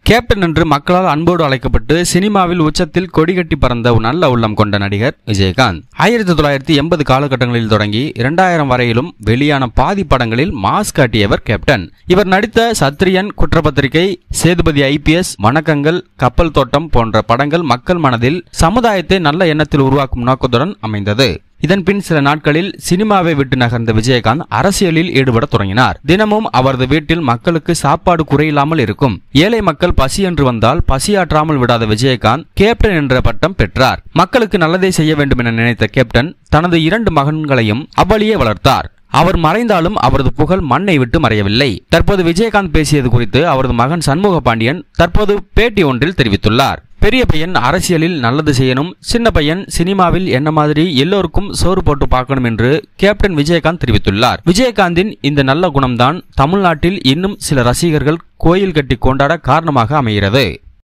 Captain என்று மக்களால் அன்போடு அழைக்கப்பட்டு சினிமாவில் உச்சத்தில் கொடிகட்டி பறந்த நல்ல உள்ளம் கொண்ட நடிகர் விஜயகாந்த். 1980 காலகட்டங்களில் தொடங்கி 2000 வரையிலும் வெளியான பாதி படங்களில் மாஸ் காட்டியவர் கேப்டன். இவர் நடித்த சத்திரியன், குற்றப்பத்திரிகை, சேதுபதி IPS, வணக்கங்கள், கப்பல் தோட்டம் போன்ற படங்கள் மக்கள் மனதில் சமுதாயத்தை நல்ல எண்ணத்தில் உருவாக்கும் நோக்கத்துடன் அமைந்தது. இதன்பின் சில நாட்களில் சினிமாவை விட்டு நகர்ந்த விஜயகாந்த் அரசியலில் ஈடுபட தொடங்கினார். தினமும் அவரது வீட்டில் மக்களுக்கு சாப்பாடு குறையில்லாமல் இருக்கும். ஏழை மக்கள் பசி என்று வந்தால் பசியாற்றாமல் விடாத விஜயகாந்த் கேப்டன் என்ற பட்டம் பெற்றார். மக்களுக்கு நல்லதை செய்ய வேண்டும் என நினைத்த கேப்டன் தனது 2 மகன்களையும் அவ்வழியே வளர்த்தார். அவர் மறைந்தாலும் அவரது புகழ் மண்ணை விட்டு மறையவில்லை. தற்போது விஜயகாந்த் பேசியது குறித்து அவரது மகன் சண்முக பாண்டியன் தற்போது பேட்டி ஒன்றில் தெரிவித்துள்ளார். பெரிய பையன் அரசியலில் நல்லது செய்யணும், சின்ன பையன் சினிமாவில் என்ன மாதிரி எல்லோருக்கும் சோறு போட்டு பார்க்கணும் என்று கேப்டன் விஜயகாந்த் தெரிவித்துள்ளார். விஜயகாந்தின் இந்த நல்ல குணம்தான் தமிழ்நாட்டில் இன்னும் சில ரசிகர்கள் கோயில் கட்டி கொண்டாட காரணமாக அமைகிறது.